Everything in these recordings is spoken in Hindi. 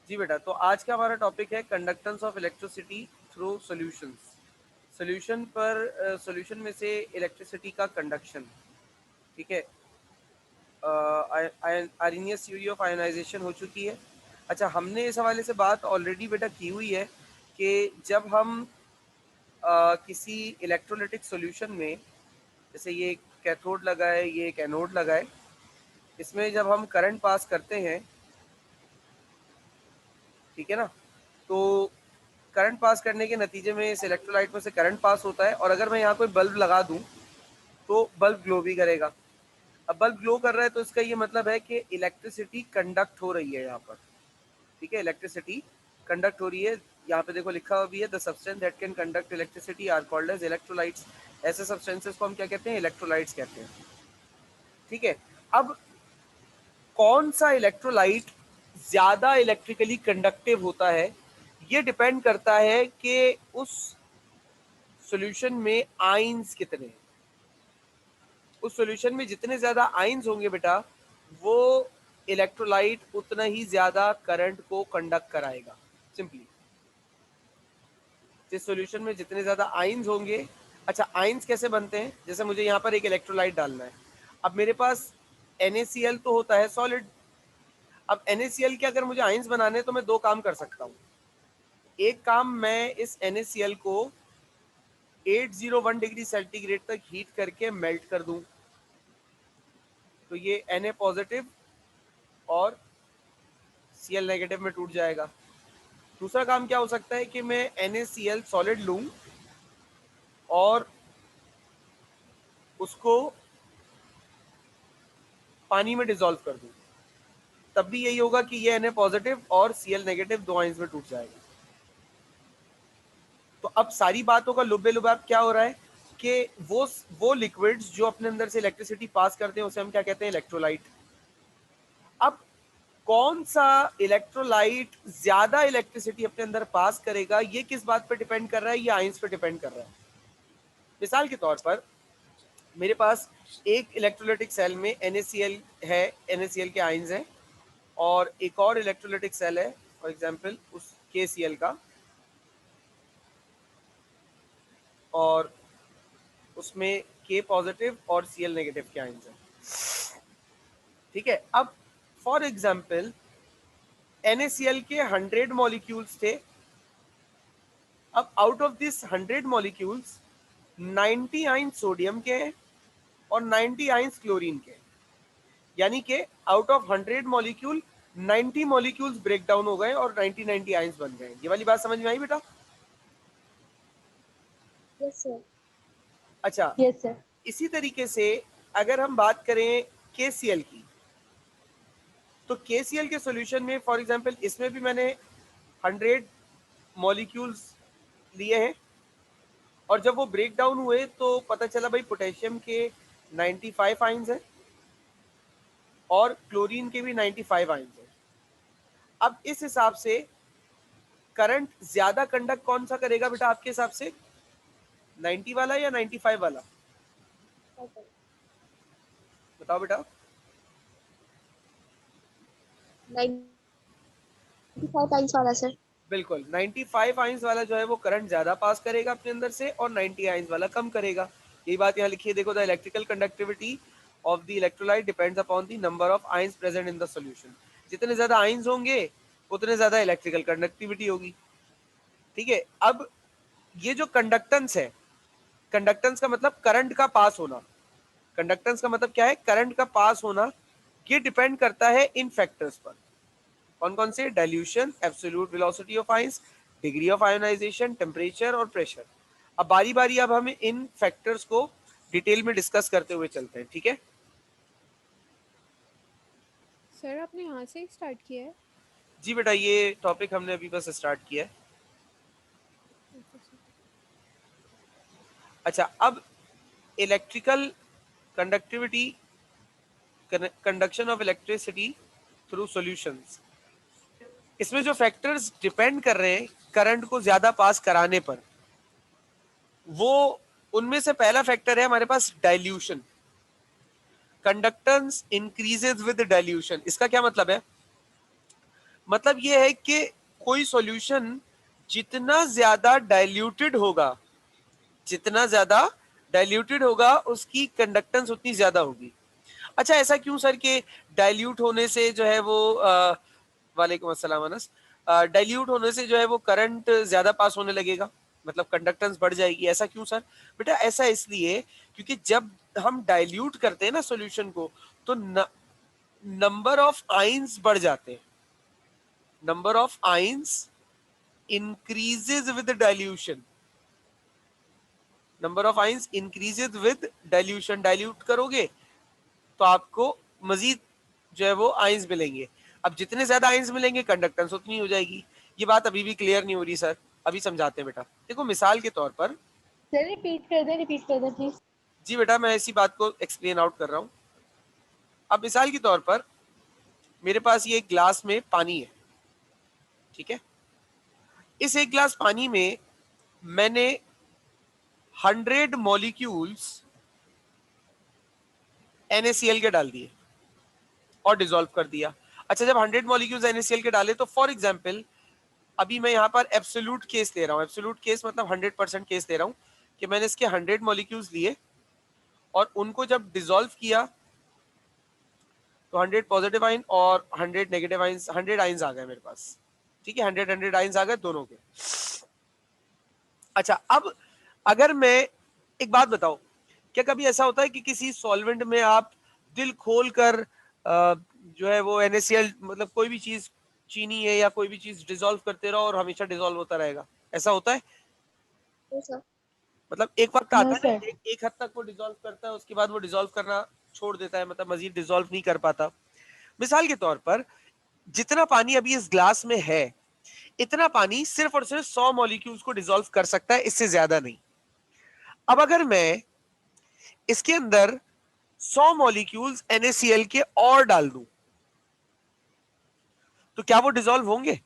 जी बेटा, तो आज का हमारा टॉपिक है conductance of electricity through solutions. Solution में से इलेक्ट्रिसिटी का कंडक्शन। ठीक है, आर्नियस थ्योरी ऑफ आयनाइजेशन हो चुकी है। अच्छा, हमने इस हवाले से बात ऑलरेडी बेटा की हुई है कि जब हम किसी इलेक्ट्रोलिटिक सॉल्यूशन में, जैसे ये कैथोड लगा है, ये एक एनोड लगा है, इसमें जब हम करंट पास करते हैं, ठीक है ना, तो करंट पास करने के नतीजे में इस इलेक्ट्रोलाइट में से करंट पास होता है, और अगर मैं यहाँ कोई बल्ब लगा दूं तो बल्ब ग्लो भी करेगा। अब बल्ब ग्लो कर रहा है तो इसका ये मतलब है कि इलेक्ट्रिसिटी कंडक्ट हो रही है यहाँ पर। ठीक है, इलेक्ट्रिसिटी कंडक्ट हो रही है। यहाँ पे देखो लिखा हुआ भी है, the substance that can conduct electricity are called as electrolytes. ऐसे सब्सटेंसेस को हम क्या कहते हैं? इलेक्ट्रोलाइट्स कहते हैं। ठीक है, अब कौन सा इलेक्ट्रोलाइट ज्यादा इलेक्ट्रिकली कंडक्टिव होता है, ये डिपेंड करता है कि उस सॉल्यूशन में आयंस कितने हैं। उस सॉल्यूशन में जितने ज्यादा आयंस होंगे बेटा, वो इलेक्ट्रोलाइट उतना ही ज्यादा करंट को कंडक्ट कराएगा। सिंपली, जिस सॉल्यूशन में जितने ज्यादा आयंस होंगे। अच्छा, आयंस कैसे बनते हैं? जैसे मुझे यहाँ पर एक इलेक्ट्रोलाइट डालना है। अब मेरे पास NaCl तो होता है सॉलिड। अब NaCl के अगर मुझे आयंस बनाने हैं तो मैं दो काम कर सकता हूँ। एक काम, मैं इस NaCl को 801 डिग्री सेंटीग्रेड तक हीट करके मेल्ट कर दूं, तो ये Na पॉजिटिव और Cl नेगेटिव में टूट जाएगा। दूसरा काम क्या हो सकता है कि मैं NaCl सॉलिड लूं और उसको पानी में डिसॉल्व कर दूं, तब भी यही होगा कि ये Na पॉजिटिव और Cl नेगेटिव दो आयंस में टूट जाएगा। तो अब सारी बातों का लुब्बे लुबाब क्या हो रहा है कि वो लिक्विड्स जो अपने अंदर से इलेक्ट्रिसिटी पास करते हैं उसे हम क्या कहते हैं? इलेक्ट्रोलाइट। अब कौन सा इलेक्ट्रोलाइट ज्यादा इलेक्ट्रिसिटी अपने अंदर पास करेगा, ये किस बात पर डिपेंड कर रहा है? ये आयंस पे डिपेंड कर रहा है। मिसाल के तौर पर मेरे पास एक इलेक्ट्रोलाइटिक सेल में NaCl है, NaCl के आयंस हैं, और एक और इलेक्ट्रोलाइटिक सेल है फॉर एग्जांपल उस KCl का, और उसमें K पॉजिटिव और Cl नेगेटिव के आयंस हैं। ठीक है, अब फॉर एग्जांपल NaCl के 100 मॉलिक्यूल्स थे। अब out of this 100 molecules 90 ions sodium के हैं और 90 आयंस क्लोरीन के हैं। यानी कि out of 100 molecule 90 molecules break down हो गए और 90 आयंस बन गए। ये वाली बात समझ में आई बेटा? Yes sir. अच्छा, यस सर। इसी तरीके से अगर हम बात करें KCl की, तो KCl के सॉल्यूशन में फॉर एग्जांपल इसमें भी मैंने 100 मॉलिक्यूल्स लिए हैं, और जब वो ब्रेक डाउन हुए तो पता चला भाई पोटेशियम के 95 आयंस हैं और क्लोरीन के भी 95 आयंस हैं। अब इस हिसाब से करंट ज्यादा कंडक्ट कौन सा करेगा बेटा आपके हिसाब से? 90 वाला या 95 वाला? बताओ बेटा। 95 टाइम्स वाला सर। बिल्कुल, 95 आयंस वाला जो है वो करंट ज्यादा पास करेगा अपने अंदर से, और 90 आयंस वाला कम करेगा। यही बात यहाँ लिखी है, देखो, the electrical conductivity of the electrolyte depends upon the number of ions present in the solution. जितने ज्यादा आयंस होंगे उतने ज्यादा इलेक्ट्रिकल कंडक्टिविटी होगी। ठीक है, अब ये जो कंडक्टेंस है, कंडक्टेंस का मतलब करंट का पास होना। कंडक्टेंस का मतलब क्या है? करंट का पास होना। ये डिपेंड करता है इन फैक्टर्स पर। कौन कौन से? Dilution, absolute velocity of ions, degree of ionization, temperature और प्रेशर। अब बारी बारी अब हम इन फैक्टर्स को डिटेल में डिस्कस करते हुए चलते हैं। ठीक है सर आपने यहाँ से ही स्टार्ट किया है? जी बेटा, ये टॉपिक हमने अभी बस स्टार्ट किया है। Okay sir. अच्छा, अब electrical conductivity, conduction of electricity through solutions. इसमें जो फैक्टर्स डिपेंड कर रहे हैं करंट को ज्यादा पास कराने पर, वो उनमें से पहला फैक्टर है हमारे पास dilution. Conductance increases with dilution. इसका क्या मतलब है? मतलब ये है कि कोई सॉल्यूशन जितना ज्यादा डाइल्यूटेड होगा, जितना ज्यादा डाइल्यूटेड होगा उसकी कंडक्टेंस उतनी ज्यादा होगी। अच्छा ऐसा क्यों सर कि डाइल्यूट होने से जो है वो वालेकुम अस्सलाम अनस, डाइल्यूट होने से जो है वो करंट ज्यादा पास होने लगेगा, मतलब कंडक्टेंस बढ़ जाएगी, ऐसा क्यों सर? बेटा ऐसा इसलिए क्योंकि जब हम डाइल्यूट करते हैं ना सॉल्यूशन को तो नंबर ऑफ आइंस बढ़ जाते हैं, number of ions increases with dilution, number of ions increases with dilution, dilute करोगे तो आपको मजीद जो है वो आइंस मिलेंगे। अब जितने ज्यादा आइंस मिलेंगे कंडक्टेंस उतनी हो जाएगी। ये बात अभी भी क्लियर नहीं हो रही सर, अभी समझाते हैं बेटा। देखो मिसाल के तौर पर, सर रिपीट कर दे प्लीज। जी बेटा मैं इसी बात को एक्सप्लेन आउट कर रहा हूँ। अब मिसाल के तौर पर मेरे पास ये एक ग्लास में पानी है, ठीक है। इस एक ग्लास पानी में मैंने 100 मॉलिक्यूल्स NaCl के डाल दिए और डिसॉल्व कर दिया। अच्छा जब 100 मॉलिक्यूल्स NaCl के डाले तो फॉर एग्जांपल अभी मैं यहाँ पर एब्सोल्यूट केस ले रहा हूँ, एब्सोल्यूट केस मतलब 100% केस ले रहा हूँ कि मैंने इसके 100 मॉलिक्यूल्स लिए और उनको जब डिसॉल्व किया तो 100 पॉजिटिव आइन और 100 नेगेटिव आइंस, 100 आइंस आ गए मेरे पास, ठीक है। 100 आइंस आ गए दोनों के। अच्छा अब अगर मैं एक बात बताओ, क्या कभी ऐसा होता है कि किसी सॉल्वेंट में आप दिल खोल कर जो है वो NaCl मतलब कोई भी चीज, चीनी है या कोई भी चीज डिसॉल्व करते रहो और हमेशा डिसॉल्व होता रहेगा, ऐसा होता है? No sir. मतलब एक वक्त नो आता है ना, सर। एक हद तक वो डिसॉल्व करता है उसके बाद वो डिसॉल्व करना छोड़ देता है, मतलब मजीद डिसॉल्व नहीं कर पाता। मिसाल के तौर पर जितना पानी अभी इस ग्लास में है इतना पानी सिर्फ और सिर्फ 100 मॉलिक्यूल्स को डिसॉल्व कर सकता है, इससे ज्यादा नहीं। अब अगर मैं इसके अंदर 100 मॉलिक्यूल्स NaCl के और डाल दूं तो क्या वो डिसॉल्व होंगे?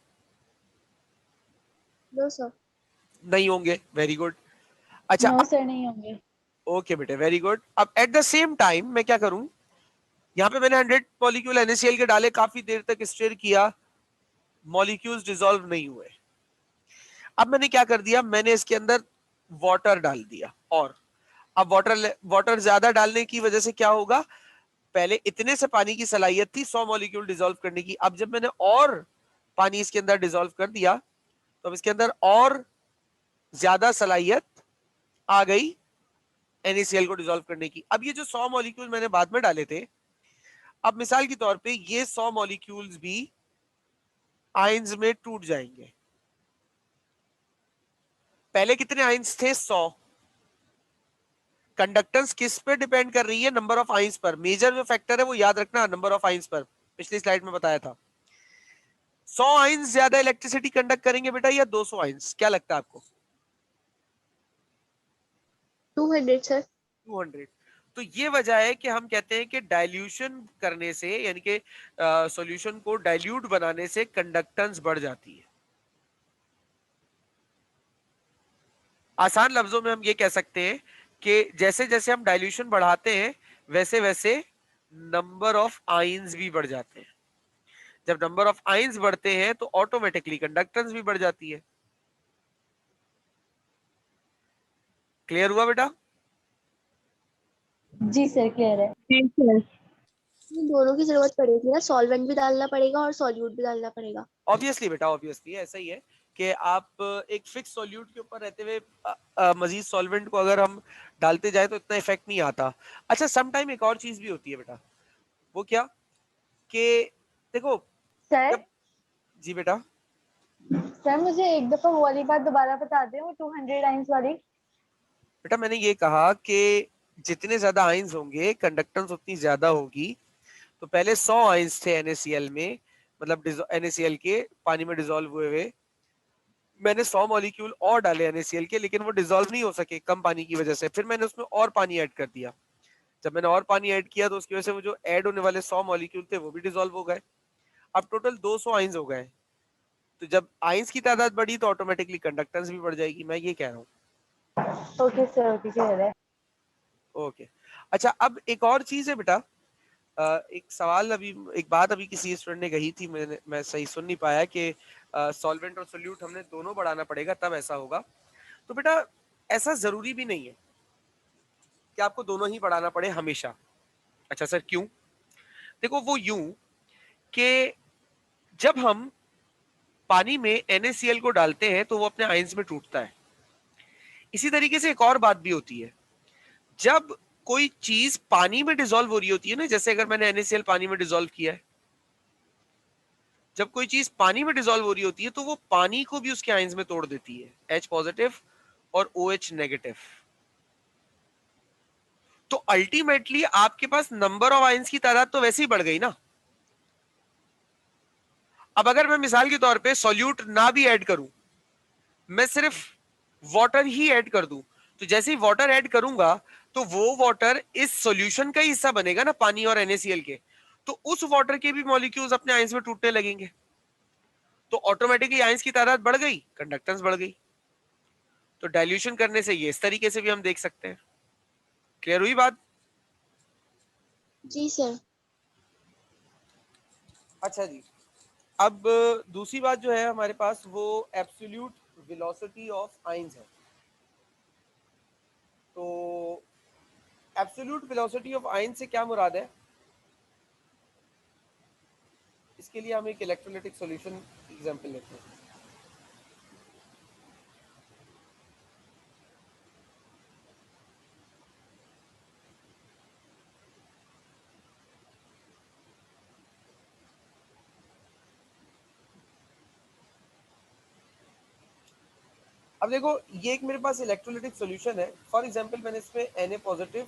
No sir. नहीं होंगे। Very good. अच्छा नो अब सर नहीं होंगे। ओके बेटे वेरी गुड। अब एट द सेम टाइम मैं क्या करूं, यहां पे मैंने 100 मॉलिक्यूल NaCl के डाले, काफी देर तक स्टिर किया, मॉलिक्यूल्स डिसॉल्व नहीं हुए। अब मैंने क्या कर दिया, मैंने इसके अंदर वाटर डाल दिया। और अब वाटर वाटर ज्यादा डालने की वजह से क्या होगा, पहले इतने से पानी की सलाहियत थी 100 मॉलिक्यूल डिसॉल्व करने की, अब जब मैंने और पानी इसके अंदर डिसॉल्व कर दिया तो अब इसके अंदर और ज्यादा सलाहियत आ गई NaCl को डिसॉल्व करने की। अब ये जो 100 मॉलिक्यूल मैंने बाद में डाले थे, अब मिसाल के तौर पे ये 100 मॉलिक्यूल्स भी आयंस में टूट जाएंगे। पहले कितने आयंस थे? 100। कंडक्टेंस किस पे डिपेंड कर रही है? नंबर ऑफ आइंस पर। मेजर जो फैक्टर है वो याद रखना नंबर ऑफ आइंस पर, पिछली स्लाइड में बताया था। 100 आइंस ज्यादा इलेक्ट्रिसिटी कंडक्ट करेंगे बेटा या 200 आइंस, क्या लगता है आपको? 200 सर। 200। तो ये वजह है कि हम कहते हैं कि डाइल्यूशन करने से, यानी कि सॉल्यूशन को डाइल्यूट बनाने से कंडक्टेंस बढ़ जाती है। आसान लफ्जों में हम ये कह सकते हैं कि जैसे जैसे हम डाइल्यूशन बढ़ाते हैं वैसे वैसे नंबर ऑफ आइंस भी बढ़ जाते हैं। जब नंबर ऑफ आइंस बढ़ते हैं तो ऑटोमेटिकली कंडक्टेंस भी बढ़ जाती है। क्लियर हुआ बेटा? जी सर क्लियर है। जी सर। इन दोनों की जरूरत पड़ेगी ना, सॉल्वेंट भी डालना पड़ेगा और सॉल्यूट भी डालना पड़ेगा। ऑब्वियसली बेटा, ऑब्वियसली ऐसा ही है कि आप एक फिक्स सॉल्यूट के ऊपर रहते हुए मजीद सॉल्वेंट को अगर हम डालते जाए तो इतना इफेक्ट नहीं आता। अच्छा सम टाइम एक और चीज भी होती है बेटा, वो क्या कि देखो सर। जब, जी बेटा, सर मुझे एक दफा वो वाली बात दोबारा बता दें, वो 200 टाइम्स वाली। बेटा मैंने ये कहा कि जितने ज्यादा आइंस होंगे कंडक्टेंस उतनी ज्यादा होगी। तो पहले 100 आइंस थे NaCl में, मतलब NaCl के पानी में डिसॉल्व हुए हुए, मैंने 100 मॉलिक्यूल और डाले NaCl के, लेकिन वो डिसॉल्व नहीं हो सके कम पानी की वजह से। फिर मैंने उसमें और पानी ऐड कर दिया। जब मैंने और पानी ऐड किया तो उसकी वजह से वो जो ऐड होने वाले 100 मॉलिक्यूल थे वो भी डिसॉल्व हो गए। अब टोटल 200 आइंस हो गए। तो जब आइंस की तादाद बढ़ी तो ऑटोमेटिकली कंडक्टेंस भी बढ़ जाएगी, मैं ये कह रहा हूँ। ओके सर, ओके क्लियर है। ओके। अच्छा अब एक और चीज है बेटा एक सवाल अभी, एक बात अभी किसी स्टूडेंट ने कही थी, मैं सही सुन नहीं पाया कि सॉल्वेंट और सोल्यूट हमने दोनों बढ़ाना पड़ेगा तब ऐसा होगा। तो बेटा ऐसा जरूरी भी नहीं है कि आपको दोनों ही बढ़ाना पड़े हमेशा। अच्छा सर क्यों? देखो वो यूं कि जब हम पानी में NaCl को डालते हैं तो वो अपने आयंस में टूटता है। इसी तरीके से एक और बात भी होती है, जब कोई चीज पानी में डिसॉल्व हो रही होती है ना, जैसे अगर मैंने NaCl पानी में डिसॉल्व किया है, जब कोई चीज पानी में डिसॉल्व हो रही होती है तो वो पानी को भी उसके आयंस में तोड़ देती है, H पॉजिटिव और OH नेगेटिव। तो अल्टीमेटली आपके पास नंबर ऑफ आयंस की तादाद तो वैसे ही बढ़ गई ना। अब अगर मैं मिसाल के तौर पे सॉल्यूट ना भी ऐड करूं, मैं सिर्फ वाटर ही ऐड कर दूं, तो जैसे ही वाटर ऐड करूंगा तो वो वाटर इस सॉल्यूशन का ही हिस्सा बनेगा ना, पानी और NaCl के, तो उस वाटर के भी मॉलिक्यूल्स अपने आयंस में टूटने लगेंगे, तो ऑटोमेटिकली आयंस की तादाद बढ़ गई, कंडक्टेंस बढ़ गई। तो डाइल्यूशन करने से ये इस तरीके से भी हम देख सकते हैं। क्लियर हुई बात? जी सर। अच्छा जी, अब दूसरी बात जो है हमारे पास वो एब्सोल्यूट वेलोसिटी ऑफ आयंस है। तो एब्सोल्यूट वेलोसिटी ऑफ आयंस से क्या मुराद है? इसके लिए हम एक इलेक्ट्रोलाइटिक सॉल्यूशन एग्जांपल लेते हैं। अब देखो ये एक मेरे पास इलेक्ट्रोलाइटिक सॉल्यूशन है। फॉर एग्जांपल मैंने इसमें Na पॉजिटिव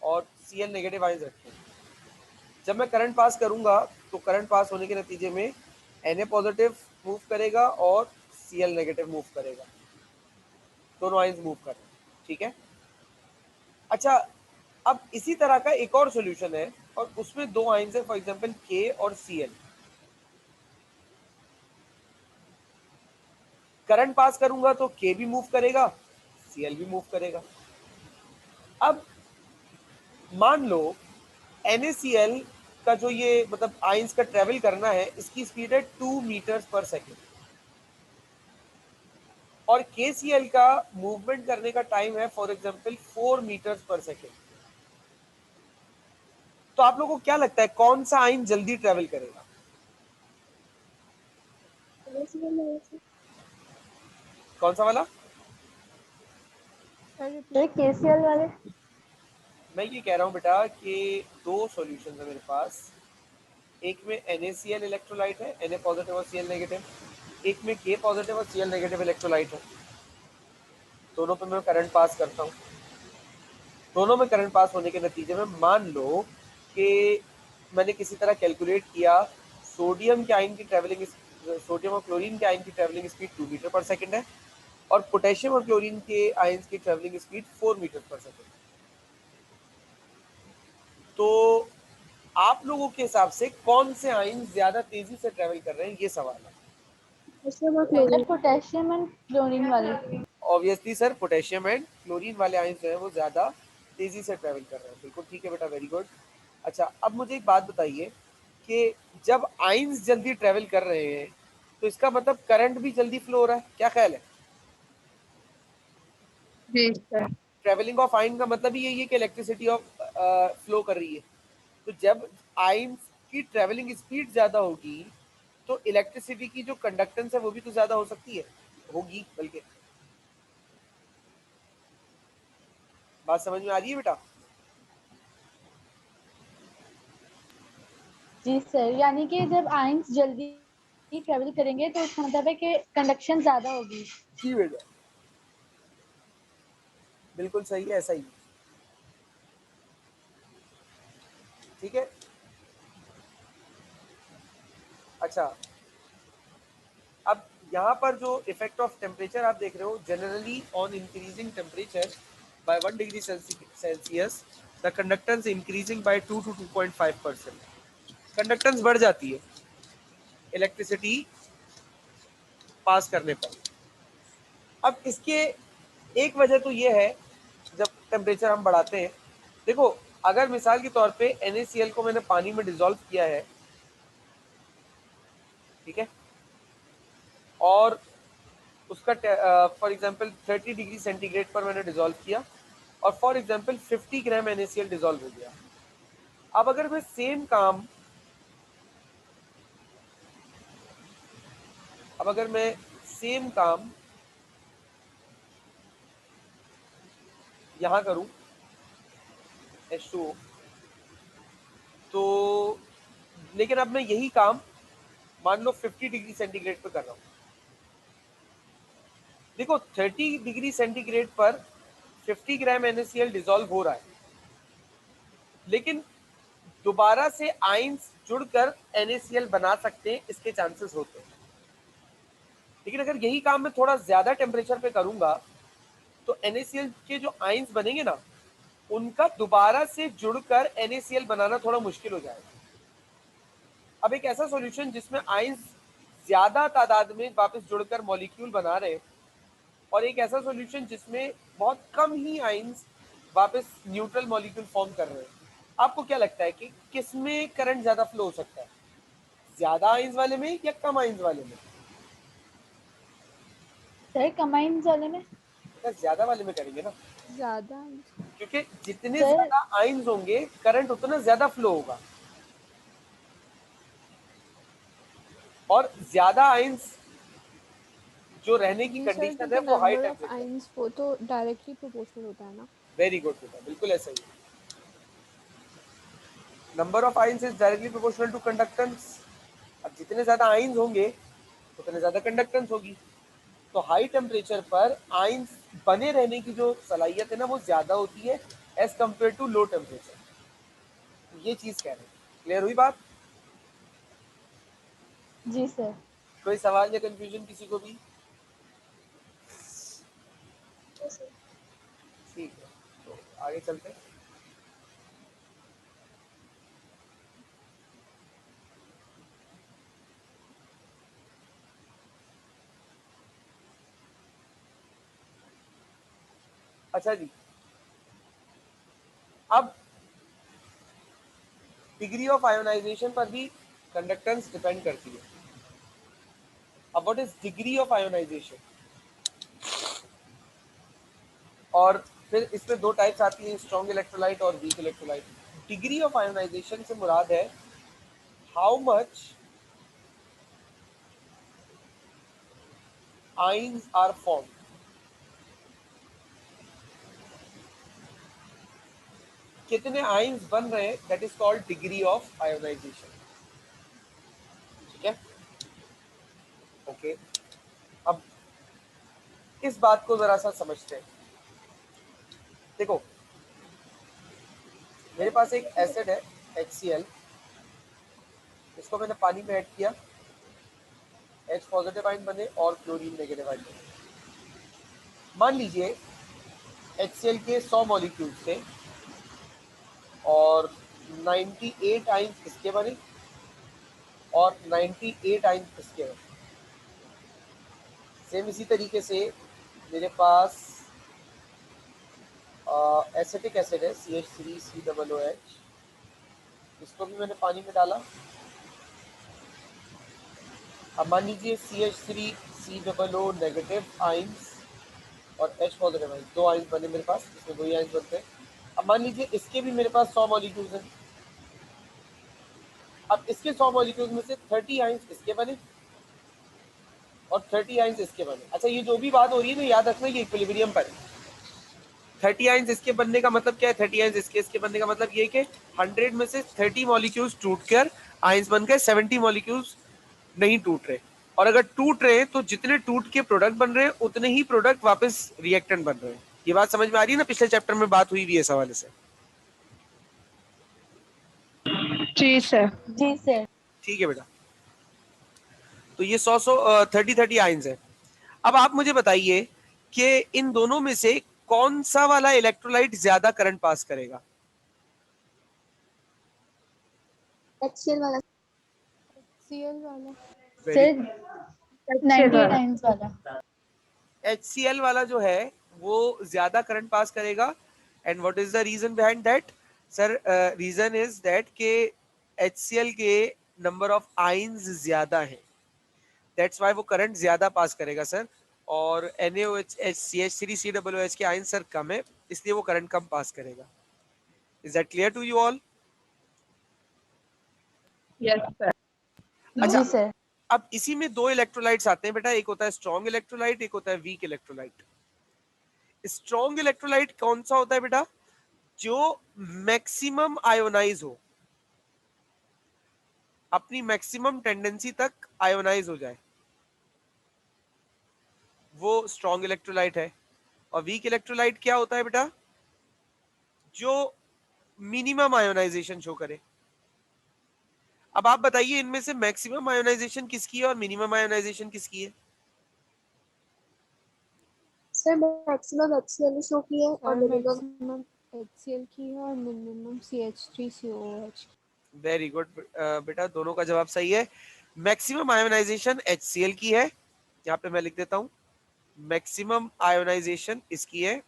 और Cl नेगेटिव आयंस रखे हैं। जब मैं करंट पास करूंगा तो करंट पास होने के नतीजे में Na पॉजिटिव मूव करेगा और Cl नेगेटिव मूव करेगा, दोनों आयंस मूव कर रहे हैं, ठीक है। अच्छा, अब इसी तरह का एक और सॉल्यूशन है और उसमें दो आयंस है, फॉर एग्जांपल K और Cl। करंट पास करूंगा तो K भी मूव करेगा, Cl भी मूव करेगा। अब मान लो NaCl का जो ये मतलब आयंस का ट्रेवल करना है, इसकी स्पीड है 2 मीटर्स पर सेकेंड और KCl का मूवमेंट करने का टाइम है फॉर एग्जांपल 4 मीटर्स पर सेकेंड। तो आप लोगों को क्या लगता है कौन सा आयन जल्दी ट्रेवल करेगा? कौन सा वाला? सर सर रिपीट कीजिए। KCl वाले। मैं ये कह रहा हूँ बेटा कि दो सॉल्यूशंस है मेरे पास, एक में NaCl इलेक्ट्रोलाइट है, Na पॉजिटिव और Cl नेगेटिव, एक में K पॉजिटिव और Cl नेगेटिव इलेक्ट्रोलाइट है। दोनों पे मैं करंट पास करता हूँ, दोनों में करंट पास होने के नतीजे में मान लो कि मैंने किसी तरह कैलकुलेट किया सोडियम के आयन की ट्रैवलिंग, सोडियम और क्लोरीन के आयन की ट्रैवलिंग स्पीड 2 मीटर पर सेकंड है और पोटेशियम और क्लोरीन के आयंस की ट्रैवलिंग स्पीड 4 मीटर पर सेकंड। तो आप लोगों के हिसाब से कौन से आयन ज्यादा तेजी से ट्रैवल कर रहे हैं, ये सवाल है। सर पोटेशियम एंड क्लोरीन वाले। Obviously sir potassium and chlorine वाले आयन जो है वो ज्यादा तेजी से ट्रैवल कर रहे हैं। बिल्कुल ठीक है बेटा, वेरी गुड। अच्छा, अब मुझे एक बात बताइए कि जब आयंस जल्दी ट्रैवल कर रहे हैं तो इसका मतलब करंट भी जल्दी फ्लो हो रहा है, क्या ख्याल है? जी सर। ट्रैवलिंग ऑफ आयन का मतलब ही यही है कि इलेक्ट्रिसिटी ऑफ फ्लो कर रही है। तो जब आयंस की ट्रैवलिंग स्पीड ज्यादा होगी तो इलेक्ट्रिसिटी की जो कंडक्टेंस है वो भी तो ज्यादा हो सकती है, होगी बल्कि। बात समझ में आ रही है बेटा? जी सर, यानी कि जब आयंस जल्दी ट्रेवल करेंगे तो इसका मतलब है कि कंडक्शन ज्यादा होगी। जी बेटा, बिल्कुल सही है, ऐसा ही। ठीक है। अच्छा, अब यहाँ पर जो इफेक्ट ऑफ टेम्परेचर आप देख रहे हो, generally on increasing temperature by 1 degree Celsius the conductance increasing by 2 to 2.5%। Conductance बढ़ जाती है इलेक्ट्रिसिटी पास करने पर। अब इसके एक वजह तो ये है, जब टेम्परेचर हम बढ़ाते हैं, देखो अगर मिसाल के तौर पे NaCl को मैंने पानी में डिसॉल्व किया है, ठीक है, और उसका फॉर एग्जांपल 30 डिग्री सेंटीग्रेड पर मैंने डिसॉल्व किया और for example 50 gram NaCl dissolve हो गया। अब अगर मैं सेम काम यहां करूं H2O, तो लेकिन अब मैं यही काम मान लो 50 डिग्री सेंटीग्रेड पर कर रहा हूं। देखो 30 डिग्री सेंटीग्रेड पर 50 ग्राम NaCl डिसॉल्व हो रहा है, लेकिन दोबारा से आयंस जुड़कर NaCl बना सकते हैं, इसके चांसेस होते हैं। लेकिन अगर यही काम मैं थोड़ा ज्यादा टेम्परेचर पे करूंगा तो NaCl के जो आयंस बनेंगे ना, उनका दोबारा से जुड़कर NaCl बनाना थोड़ा मुश्किल हो जाएगा। अब एक ऐसा सॉल्यूशन जिसमें आयंस ज्यादा तादाद में वापस जुड़कर मॉलिक्यूल बना रहे, और एक ऐसा सॉल्यूशन जिसमें बहुत कम ही आयंस वापस न्यूट्रल मॉलिक्यूल फॉर्म कर रहे हैं, आपको क्या लगता है कि किसमें करंट ज्यादा फ्लो हो सकता है, ज्यादा आयंस वाले में या कम आयंस वाले में? सर कम आयंस वाले में। ज्यादा वाले में करेंगे ना, ज़्यादा क्योंकि जितने सर ज्यादा आयंस होंगे करंट उतना ज्यादा फ्लो होगा, और ज्यादा आयंस जो रहने की जी सर, कंडीशन तो है द वो high number of temperature. Ions वो तो डायरेक्टली प्रोपोर्शनल होता है ना। वेरी गुड बेटा, बिल्कुल ऐसा ही है। Number of ions is directly proportional to conductance. अब जितने ज्यादा आयंस होंगे उतने ज्यादा कंडक्टेंस होगी, तो हाई टेम्परेचर पर आयंस बने रहने की जो सलाहियत है ना वो ज्यादा होती है as compare to low temperature. ये चीज कह रहे हैं। क्लियर हुई बात? जी सर। कोई सवाल या कंफ्यूजन किसी को भी? ठीक है, तो आगे चलते हैं। अच्छा जी, अब डिग्री ऑफ आयोनाइजेशन पर भी कंडक्टेंस डिपेंड करती है। अब what is degree of ionization? और फिर इसमें दो टाइप्स आती हैं, स्ट्रॉन्ग इलेक्ट्रोलाइट और weak electrolyte. Degree of ionization से मुराद है how much ions are form, कितने आयंस बन रहे हैं, that is called degree of ionization. ठीक है, ओके। अब इस बात को जरा सा समझते हैं। देखो मेरे पास एक एसिड है HCl, इसको मैंने पानी में ऐड किया, H पॉजिटिव आयन बने और क्लोरीन नेगेटिव आयन बने। मान लीजिए HCl के 100 मॉलिक्यूल्स थे और 98 आयंस इसके बने और 98 आयंस इसके बने। सेम इसी तरीके से मेरे पास एसिटिक एसिड है CH3COOH, इसको भी मैंने पानी में डाला। अब मान लीजिए CH3COO नेगेटिव आयंस और H पॉजिटिव आयंस, दो आयंस बने मेरे पास, इसमें दो ही आयंस बनते हैं। अब मान लीजिए इसके भी मेरे पास 100 मॉलिक्यूल्स हैं। अब इसके 100 मॉलिक्यूल्स में से 30 आयंस इसके बने और 30 आयंस इसके बने। अच्छा, ये जो भी बात हो रही है ना, याद रखना ये इक्विलिब्रियम पर है। 30 आयंस इसके बनने का मतलब क्या है, 30 आयंस इसके बनने का मतलब ये कि 100 में से 30 मॉलिक्यूल्स टूटकर आयंस बन गए, 70 मॉलिक्यूल्स नहीं टूट रहे। और अगर टूट रहे हैं तो जितने टूट के प्रोडक्ट बन रहे हैं उतने ही प्रोडक्ट वापस रिएक्टेंट बन रहे हैं। ये बात समझ में आ रही है ना? पिछले चैप्टर में बात हुई भी है इस हवाले से। जी सर। जी सर। ठीक है बेटा, तो ये 30 आयंस है। अब आप मुझे बताइए कि इन दोनों में से कौन सा वाला इलेक्ट्रोलाइट ज्यादा करंट पास करेगा? HCl वाला। HCl वाला। सर 98 आयंस वाला। HCl वाला जो है वो ज्यादा करंट पास करेगा। And what is the reason behind that? Sir reason is that के HCl के नंबर ऑफ आइंस ज्यादा है, दैट्स व्हाई वो करंट ज्यादा पास करेगा सर, और NaOH CH3COOH के आइंस सर कम है, इसलिए वो करंट कम पास करेगा। Is that clear to you all? Yes, sir. अच्छा, जी सर। अब इसी में दो इलेक्ट्रोलाइट्स आते हैं बेटा, एक होता है स्ट्रॉन्ग इलेक्ट्रोलाइट, एक होता है वीक इलेक्ट्रोलाइट। स्ट्रॉन्ग इलेक्ट्रोलाइट कौन सा होता है बेटा? जो मैक्सिमम आयोनाइज हो, अपनी मैक्सिमम टेंडेंसी तक आयोनाइज हो जाए, वो स्ट्रॉन्ग इलेक्ट्रोलाइट है। और वीक इलेक्ट्रोलाइट क्या होता है बेटा? जो मिनिमम आयोनाइजेशन शो करे। अब आप बताइए इनमें से मैक्सिमम आयोनाइजेशन किसकी है और मिनिमम आयोनाइजेशन किसकी है? सर मैक्सिमम HCl शो की है और सर मिनिमम मैक्सिमम HCl की है और मिनिमम CH3COOH। वेरी गुड बेटा, दोनों का जवाब सही है। मैक्सिमम आयोनाइजेशन HCl की है, यहाँ पे मैं लिख देता हूं, मैक्सिमम आयोनाइजेशन इसकी है,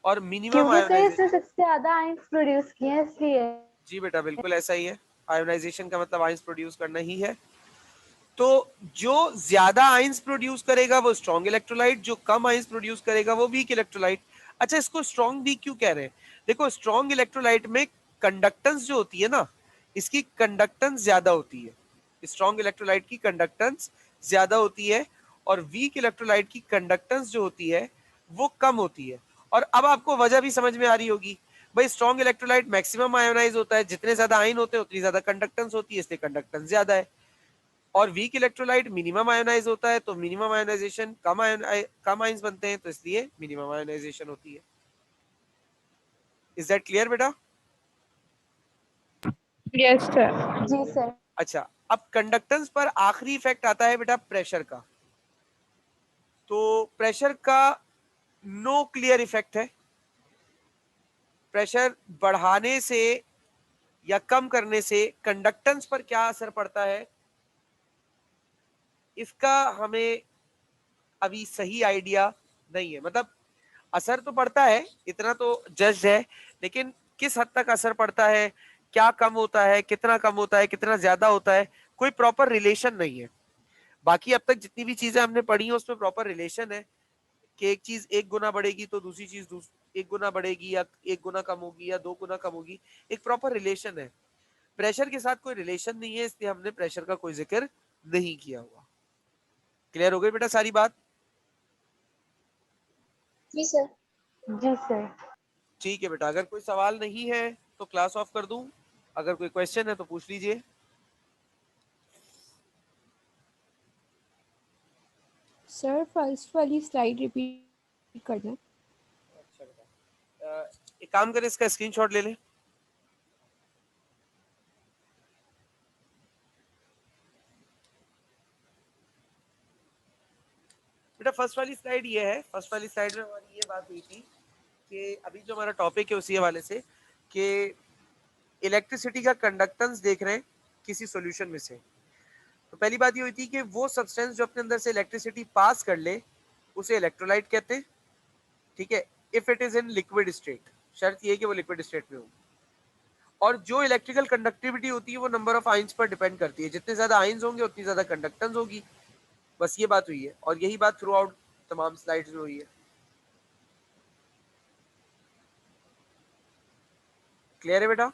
और मिनिमम क्योंकि सर आयोनाइजेशन, इससे सबसे ज्यादा आइंस प्रोड्यूस किए हैं इसलिए। जी बेटा बिल्कुल ऐसा ही है, आयोनाइजेशन का मतलब आयंस प्रोड्यूस करना ही है। तो जो ज्यादा आयंस प्रोड्यूस करेगा वो स्ट्रॉन्ग इलेक्ट्रोलाइट, जो कम आयंस प्रोड्यूस करेगा वो वीक इलेक्ट्रोलाइट। अच्छा, इसको स्ट्रॉन्ग वीक क्यों कह रहे हैं? देखो, स्ट्रॉन्ग इलेक्ट्रोलाइट में कंडक्टेंस जो होती है ना, इसकी कंडक्टेंस ज्यादा होती है, स्ट्रॉन्ग इलेक्ट्रोलाइट की कंडक्टेंस ज्यादा होती है, और वीक इलेक्ट्रोलाइट की कंडक्टेंस जो होती है वो कम होती है। और अब आपको वजह भी समझ में आ रही होगी भाई, स्ट्रॉन्ग इलेक्ट्रोलाइट मैक्सिमम आयोनाइज होता है, जितने ज्यादा आयन होते हैं उतनी ज्यादा कंडक्टेंस होती है, इसलिए कंडक्टेंस ज्यादा है। और वीक इलेक्ट्रोलाइट मिनिमम आयोनाइज होता है, तो मिनिमम आयोनाइजेशन कम आयंस बनते हैं, तो इसलिए मिनिमम आयोनाइजेशन होती है। इज दैट क्लियर बेटा? Yes, sir. जी सर। अच्छा, अब कंडक्टेंस पर आखिरी इफेक्ट आता है बेटा प्रेशर का। तो प्रेशर का नो क्लियर इफेक्ट है। प्रेशर बढ़ाने से या कम करने से कंडक्टेंस पर क्या असर पड़ता है, इसका हमें अभी सही आइडिया नहीं है। मतलब असर तो पड़ता है, इतना तो जज है, लेकिन किस हद तक असर पड़ता है, क्या कम होता है, कितना कम होता है, कितना ज्यादा होता है, कोई प्रॉपर रिलेशन नहीं है। बाकी अब तक जितनी भी चीजें हमने पढ़ी हैं उसमें प्रॉपर रिलेशन है कि एक चीज 1 गुना बढ़ेगी तो दूसरी चीज 1 गुना बढ़ेगी, या 1 गुना कम होगी, या 2 गुना कम होगी, एक प्रॉपर रिलेशन है। प्रेशर के साथ कोई रिलेशन नहीं है, इसलिए हमने प्रेशर का कोई जिक्र नहीं किया हुआ। क्लियर हो गई बेटा सारी बात? जी सर। जी सर। ठीक है बेटा, अगर कोई सवाल नहीं है तो क्लास ऑफ कर दूं, अगर कोई क्वेश्चन है तो पूछ लीजिए। सर फर्स्ट वाली स्लाइड रिपीट करना। अच्छा बेटा, एक काम करें, इसका स्क्रीनशॉट ले लें। बेटा फर्स्ट वाली स्लाइड ये है, फर्स्ट वाली स्लाइड में हमारी ये बात हुई थी कि अभी जो हमारा टॉपिक है उसी हवाले से कि इलेक्ट्रिसिटी का कंडक्टेंस देख रहे हैं किसी सॉल्यूशन में से। तो पहली बात ये हुई थी कि वो सब्सटेंस जो अपने अंदर से इलेक्ट्रिसिटी पास कर ले उसे इलेक्ट्रोलाइट कहते हैं, ठीक है, if it is in liquid state, शर्त ये है कि वो लिक्विड स्टेट में हो। और जो इलेक्ट्रिकल कंडक्टिविटी होती है वो नंबर ऑफ आइंस पर डिपेंड करती है, जितने ज्यादा आइंस होंगे उतनी ज्यादा कंडक्टेंस होगी। बस ये बात हुई है, और यही बात थ्रू आउट तमाम स्लाइड्स में हुई है। क्लियर है बेटा?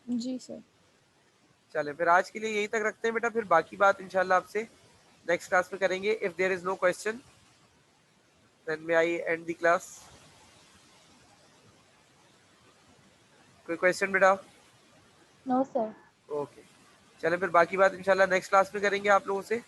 जी सर। चले फिर आज के लिए यहीं तक रखते हैं बेटा, फिर बाकी बात इंशाल्लाह आपसे नेक्स्ट क्लास में करेंगे। If there is no question then may I end the class. कोई क्वेश्चन बेटा? No sir. ओके, चले फिर बाकी बात इंशाल्लाह नेक्स्ट क्लास में करेंगे आप लोगों से।